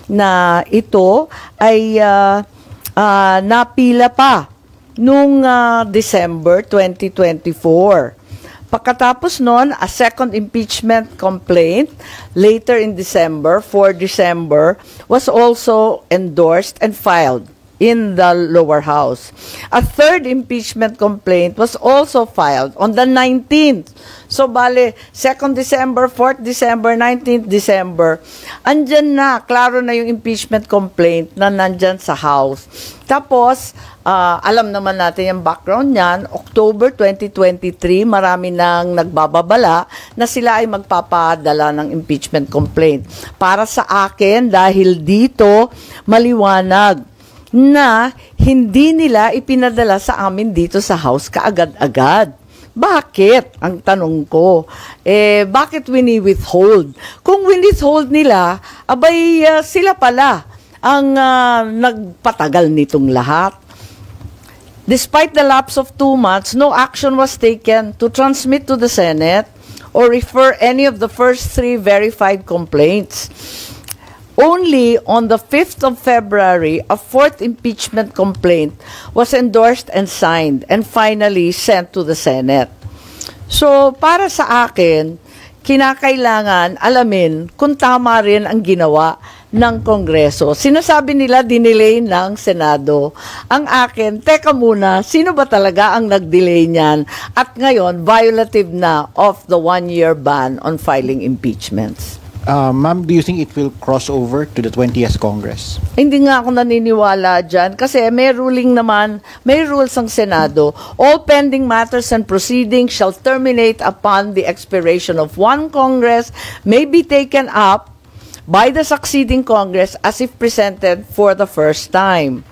na ito ay napila pa noong December 2024. Pagkatapos nun, a second impeachment complaint later in December, 4 December, was also endorsed and filed in the lower house. A third impeachment complaint was also filed on the 19th. So, bale, 2nd December, 4th December, 19th December, andyan na, klaro na yung impeachment complaint na nandyan sa house. Tapos, alam naman natin yung background niyan, October 2023, marami nang nagbababala na sila ay magpapadala ng impeachment complaint. Para sa akin, dahil dito, maliwanag na hindi nila ipinadala sa amin dito sa house kaagad-agad. Bakit? Ang tanong ko. Bakit wini-withhold? Kung wini-withhold nila, abay sila pala ang nagpatagal nitong lahat. Despite the lapse of 2 months, no action was taken to transmit to the Senate or refer any of the first 3 verified complaints. Only on the 5th of February, a 4th impeachment complaint was endorsed and signed and finally sent to the Senate. So, para sa akin, kinakailangan alamin kung tama rin ang ginawa ng Kongreso. Sinasabi nila dinelay ng Senado. Ang akin, teka muna, sino ba talaga ang nag-delay niyan? At ngayon, violative na of the 1-year ban on filing impeachments. Ma'am, do you think it will cross over to the 20th Congress? Hindi nga ako naniniwala dyan kasi may ruling naman, may rules ang Senado. All pending matters and proceedings shall terminate upon the expiration of 1 Congress, may be taken up by the succeeding Congress as if presented for the first time.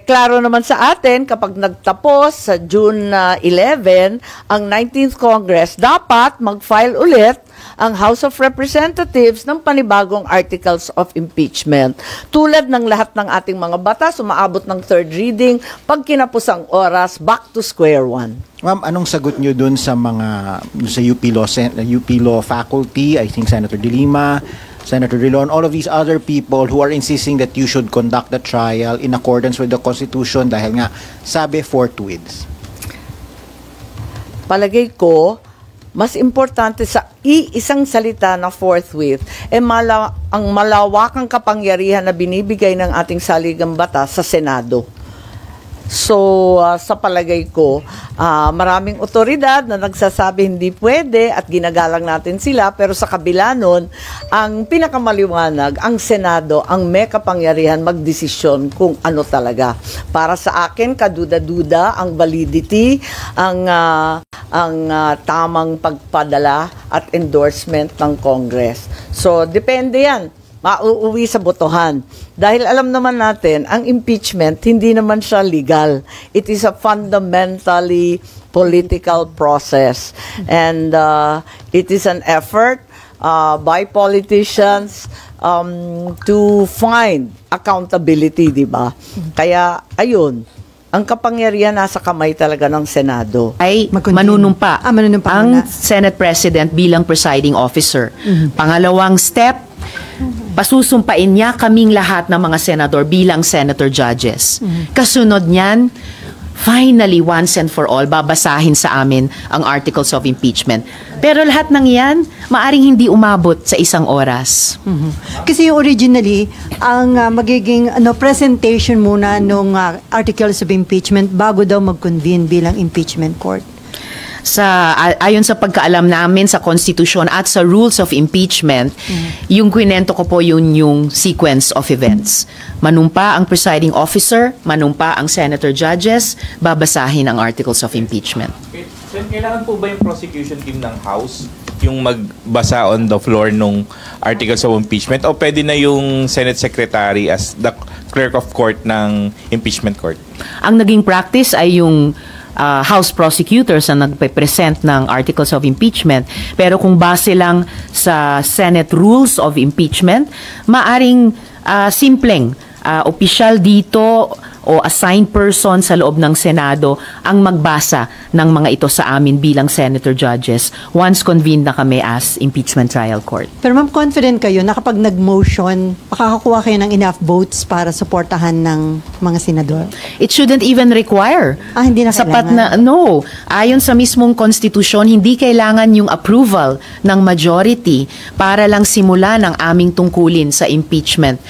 Klaro naman sa atin, kapag nagtapos sa June 11, ang 19th Congress, dapat mag-file ulit ang House of Representatives ng panibagong articles of impeachment. Tulad ng lahat ng ating mga batas, umaabot ng 3rd reading, pag kinapos ang oras, back to square one. Ma'am, anong sagot nyo dun sa mga sa UP Law faculty, I think Senator De Lima, Senator Drilon, all of these other people who are insisting that you should conduct the trial in accordance with the Constitution dahil nga sabi forthwith? Palagay ko, mas importante sa iisang salita na forthwith, ang malawakang kapangyarihan na binibigay ng ating saligang batas sa Senado. So, sa palagay ko, maraming otoridad na nagsasabi hindi pwede at ginagalang natin sila, pero sa kabila nun, ang pinakamaliwanag, ang Senado, ang may kapangyarihan magdesisyon kung ano talaga. Para sa akin, kaduda-duda ang validity, ang tamang pagpadala at endorsement ng Congress. So, depende yan. Mauuwi sa botohan. Dahil alam naman natin, ang impeachment, hindi naman siya legal. It is a fundamentally political process. And it is an effort by politicians to find accountability, di ba? Kaya, ayun, ang kapangyarihan nasa kamay talaga ng Senado. Ay manunumpa ang Senate President bilang presiding officer. Pangalawang step, pasusumpain niya kaming lahat ng mga senador bilang senator judges. Kasunod niyan, finally, once and for all, babasahin sa amin ang articles of impeachment. Pero lahat ng yan, maaring hindi umabot sa 1 oras. Kasi originally, ang magiging presentation muna ng articles of impeachment bago daw mag-convene bilang impeachment court. Ayon sa pagkaalam namin sa konstitusyon at sa rules of impeachment, yung kwento ko po yung sequence of events. Manumpa ang presiding officer, manumpa ang senator judges, babasahin ang articles of impeachment. So, kailangan po ba yung prosecution team ng House yung magbasa on the floor nung articles of impeachment o pwede na yung Senate Secretary as the clerk of court ng impeachment court? Ang naging practice ay yung House prosecutors ang nagpe-present ng articles of impeachment. Pero kung base lang sa Senate rules of impeachment, maaring simpleng opisyal dito o assigned person sa loob ng Senado ang magbasa ng mga ito sa amin bilang senator judges once convened na kami as impeachment trial court. Pero ma'am, confident kayo na kapag nag-motion, makakakuha kayo ng enough votes para suportahan ng mga senador? It shouldn't even require. Hindi na Sapat kailangan? no. Ayon sa mismong konstitusyon, hindi kailangan yung approval ng majority para lang simulan ang aming tungkulin sa impeachment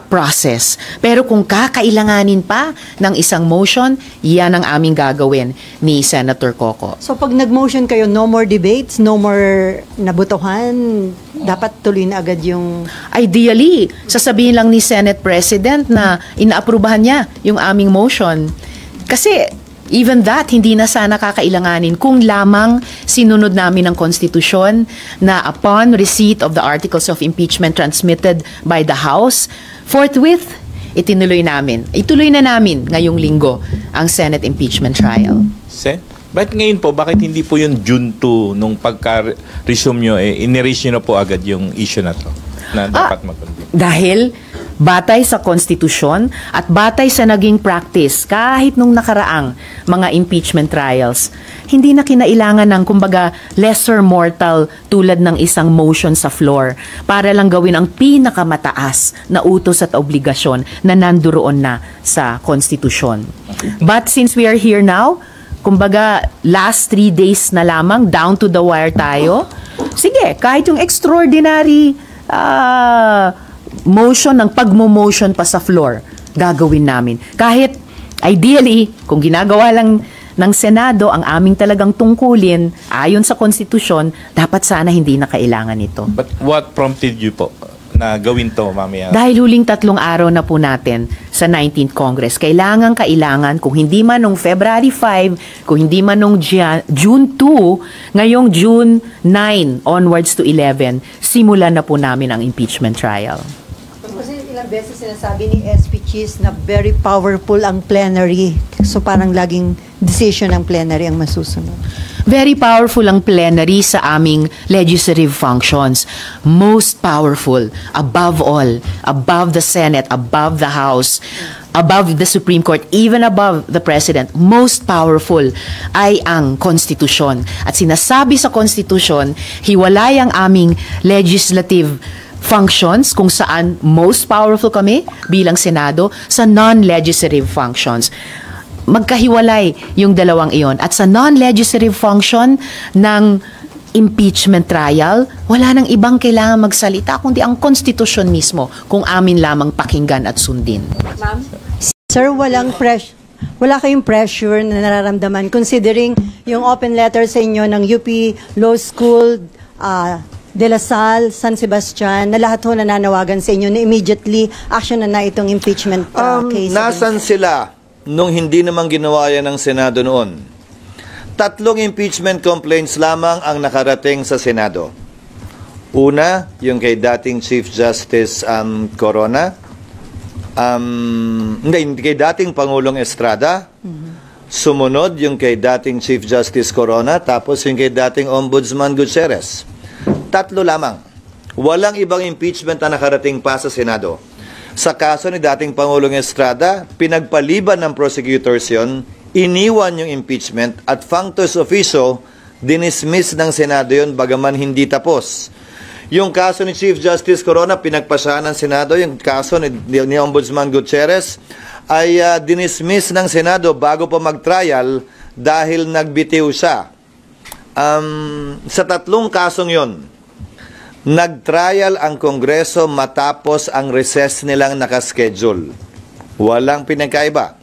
process. Pero kung kakailanganin pa ng isang motion, yan ang aming gagawin ni Senator Coco. So pag nag-motion kayo, no more debates, no more nabutuhan, dapat tuloy na agad yung... Ideally, sasabihin lang ni Senate President na inaaprubahan niya yung aming motion. Kasi even that, hindi na sana kakailanganin kung lamang sinunod namin ang konstitusyon na upon receipt of the articles of impeachment transmitted by the House, forthwith, ituloy na namin ngayong linggo ang Senate impeachment trial. Bakit ngayon po, bakit hindi po yung June 2 nung pagka-resume nyo, iniraise nyo na po agad yung issue na to na dapat mag-convene? Dahil batay sa konstitusyon at batay sa naging practice kahit nung nakaraang mga impeachment trials, hindi na kinailangan ng kumbaga lesser mortal tulad ng isang motion sa floor para lang gawin ang pinakamataas na utos at obligasyon na nanduroon na sa konstitusyon. But since we are here now, kumbaga last 3 days na lamang, down to the wire tayo, sige, kahit yung extraordinary motion ng pagmo-motion pa sa floor, gagawin namin. Kahit ideally, kung ginagawa lang ng Senado ang aming talagang tungkulin, ayon sa konstitusyon, dapat sana hindi na kailangan ito. But what prompted you po na gawin to, mamaya? Dahil huling 3 araw na po natin sa 19th Congress, kailangan, kung hindi man nung February 5, kung hindi man nung June 2, ngayong June 9 onwards to 11, simulan na po namin ang impeachment trial. Kasi ilang beses sinasabi ni SP Cheese na very powerful ang plenary. So parang laging decision ng plenary ang masusunod. Very powerful ang plenary sa aming legislative functions. Most powerful, above all, above the Senate, above the House, above the Supreme Court, even above the President, most powerful ay ang konstitusyon. At sinasabi sa konstitusyon, hiwalay ang aming legislative functions kung saan most powerful kami bilang Senado sa non-legislative functions. Magkahiwalay yung dalawang iyon. At sa non-legislative function ng impeachment trial, wala nang ibang kailangan magsalita kundi ang konstitusyon mismo kung amin lamang pakinggan at sundin. Ma'am? Sir, wala kayong pressure na nararamdaman considering yung open letter sa inyo ng UP Law School, De La Salle, San Sebastian, na lahat ho nananawagan sa inyo na immediately action na itong impeachment case? Nasan sila nung hindi naman ginawa yan ng Senado noon? 3 impeachment complaints lamang ang nakarating sa Senado. Una, yung kay dating Chief Justice Corona. Hindi, kay dating Pangulong Estrada. Sumunod yung kay dating Chief Justice Corona, tapos yung kay dating Ombudsman Gutierrez. 3 lamang. Walang ibang impeachment na nakarating pa sa Senado. Sa kaso ni dating Pangulong Estrada, pinagpaliban ng prosecutors yon, iniwan yung impeachment at functus officio, dinismiss ng Senado yon bagaman hindi tapos. Yung kaso ni Chief Justice Corona, pinagpasyahan ng Senado. Yung kaso ni Ombudsman Gutierrez ay dinismiss ng Senado bago pa mag-trial dahil nagbitiw siya. Sa 3 kasong yon, nag-trial ang Kongreso matapos ang recess nilang nakaschedule. Walang pinagkaiba.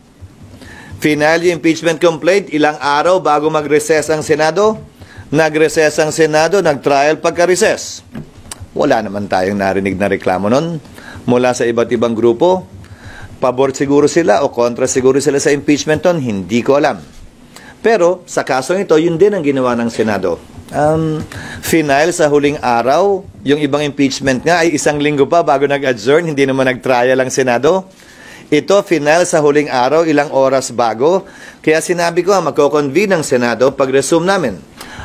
Final yung impeachment complaint, ilang araw bago mag-recess ang Senado. Nag-recess ang Senado, nag-trial pagka-recess. Wala naman tayong narinig na reklamo nun mula sa iba't ibang grupo. Pabor siguro sila o kontra siguro sila sa impeachment nun, hindi ko alam. Pero sa kasong ito, yun din ang ginawa ng Senado. Final sa huling araw, yung ibang impeachment nga ay 1 linggo pa bago nag-adjourn, hindi naman nag-trial ang Senado. Ito, final sa huling araw, ilang oras bago. Kaya sinabi ko, magko-convene ng Senado pag-resume namin.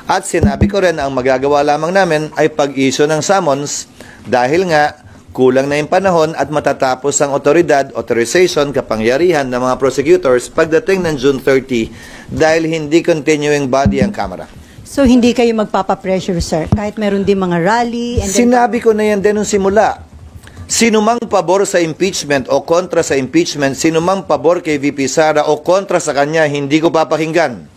At sinabi ko rin, ang magagawa lamang namin ay pag-issue ng summons dahil nga, kulang na yung panahon at matatapos ang authorization, kapangyarihan ng mga prosecutors pagdating ng June 30 dahil hindi continuing body ang Kamara. So hindi kayo magpapapressure, sir, kahit meron din mga rally? And then, Sinabi ko na yan din nung simula. Sinumang pabor sa impeachment o kontra sa impeachment, sinumang pabor kay VP Sara o kontra sa kanya, hindi ko papakinggan.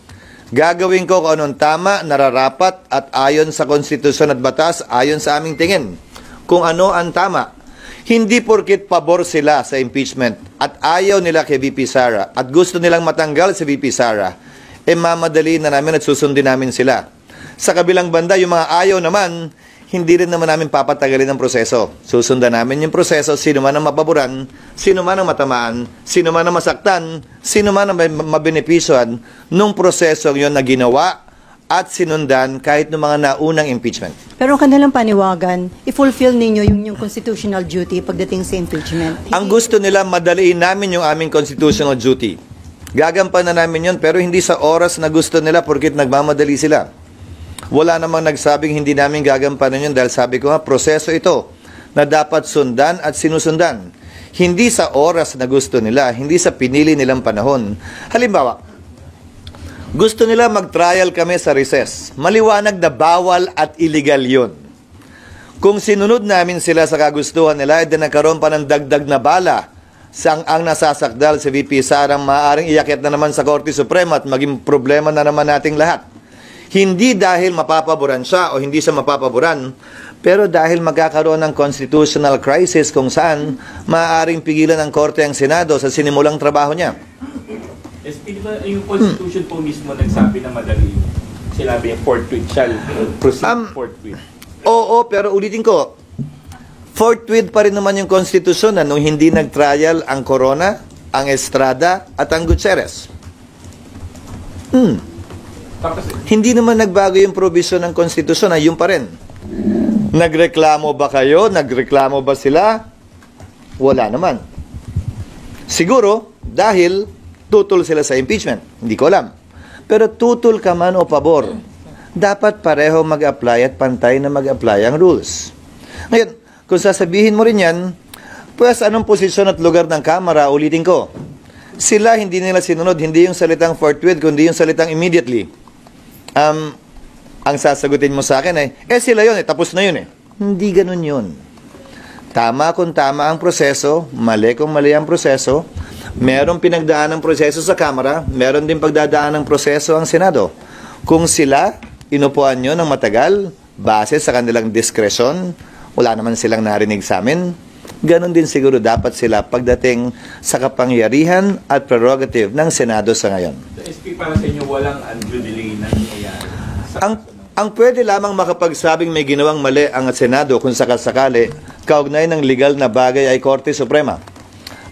Gagawin ko kung anong tama, nararapat at ayon sa konstitusyon at batas, ayon sa aming tingin. Kung ano ang tama. Hindi porkit pabor sila sa impeachment at ayaw nila kay VP Sara at gusto nilang matanggal si VP Sara, mamadali na namin at susundin namin sila. Sa kabilang banda, yung mga ayaw naman, hindi rin naman namin papatagalin ang proseso. Susundan namin yung proseso, sino man ang mapaboran, sino man ang matamaan, sino man ang masaktan, sino man ang mabenepisyohan nung proseso yon na ginawa at sinundan kahit ng mga naunang impeachment. pero ang kanilang paniwagan, i-fulfill ninyo yung constitutional duty pagdating sa impeachment. Ang gusto nila, madaliin namin yung aming constitutional duty. Gagampanan namin yun, pero hindi sa oras na gusto nila porkit nagmamadali sila. Wala namang nagsabing hindi namin gagampanan yun dahil sabi ko nga, proseso ito na dapat sundan at sinusundan. Hindi sa oras na gusto nila, hindi sa pinili nilang panahon. Halimbawa, gusto nila mag-trial kami sa recess. Maliwanag na bawal at illegal yun. Kung sinunod namin sila sa kagustuhan nila, then nagkaroon pa ng dagdag na bala ang nasasakdal si VP Sara, maaaring iakit na naman sa Korte Suprema at maging problema na naman nating lahat. Hindi dahil mapapaboran siya o hindi siya mapapaboran, pero dahil magkakaroon ng constitutional crisis kung saan maaaring pigilan ng Korte ang Senado sa sinimulang trabaho niya. SP, di ba yung Constitution po mismo nagsabi na madali? Sinabi yung forthwith shall proceed forthwith. Oo, pero ulitin ko, forthwith pa rin naman yung konstitusyon na nung hindi nag-trial ang Corona, ang Estrada at ang Gutierrez. Hindi naman nagbago yung provision ng konstitusyon na yun pa rin. Nagreklamo ba kayo? Nagreklamo ba sila? Wala naman. Siguro, dahil tutol sila sa impeachment. Hindi ko alam. Pero tutol ka man o pabor, dapat pareho mag-apply at pantay na mag-apply ang rules. Ngayon, kung sasabihin mo rin yan, pues anong posisyon at lugar ng Kamara, ulitin ko. Sila hindi nila sinunod, hindi yung salitang forthwith, kundi yung salitang immediately. Ang sasagutin mo sa akin sila yun, tapos na yun Hindi ganun yun. Tama kung tama ang proseso, mali kung mali ang proseso, merong pinagdaan ng proseso sa Kamara, meron din pagdadaan ng proseso ang Senado. Kung sila, inupuan nyo ng matagal, base sa kanilang diskresyon, wala naman silang narinig sa amin, ganon din siguro dapat sila pagdating sa kapangyarihan at prerogative ng Senado sa ngayon. So, SP, para sa inyo, walang undue delay na nangyayari? Ang pwede lamang makapagsabing may ginawang mali ang Senado kung sakasakali, kaugnay ng legal na bagay ay Korte Suprema.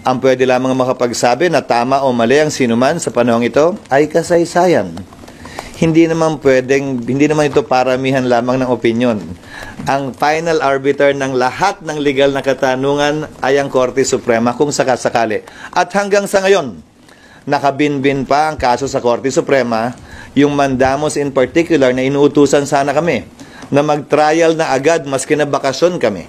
Ang pwede lamang makapagsabi na tama o mali ang sinuman sa panahong ito ay kasaysayan. Hindi naman ito paramihan lamang ng opinyon. Ang final arbiter ng lahat ng legal na katanungan ay ang Korte Suprema kung sakasakali. At hanggang sa ngayon, nakabinbin pa ang kaso sa Korte Suprema, yung mandamos in particular na inuutusan sana kami na mag-trial na agad maski na bakasyon kami.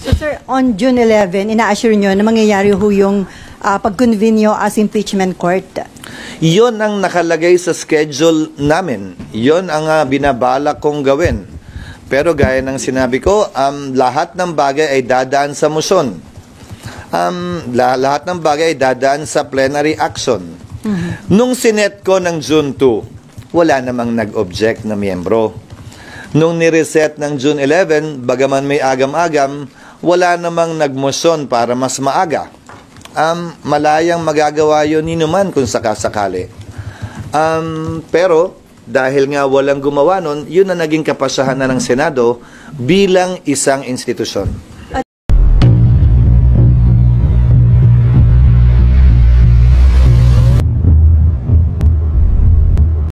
So sir, on June 11, ina-assure nyo na mangyayari yung pag-convene nyo as impeachment court? Yon ang nakalagay sa schedule namin. Yon ang binabalak kong gawin. Pero gaya ng sinabi ko, lahat ng bagay ay dadaan sa motion. Lahat ng bagay ay dadaan sa plenary action. Nung sinet ko ng June 2, wala namang nag-object na miyembro. Nung nireset ng June 11, bagaman may agam-agam, wala namang nagmotion para mas maaga. Malayang magagawa yun ni naman kung sakasakali. Pero, dahil nga walang gumawa nun, yun na naging kapasahan na ng Senado bilang isang institusyon.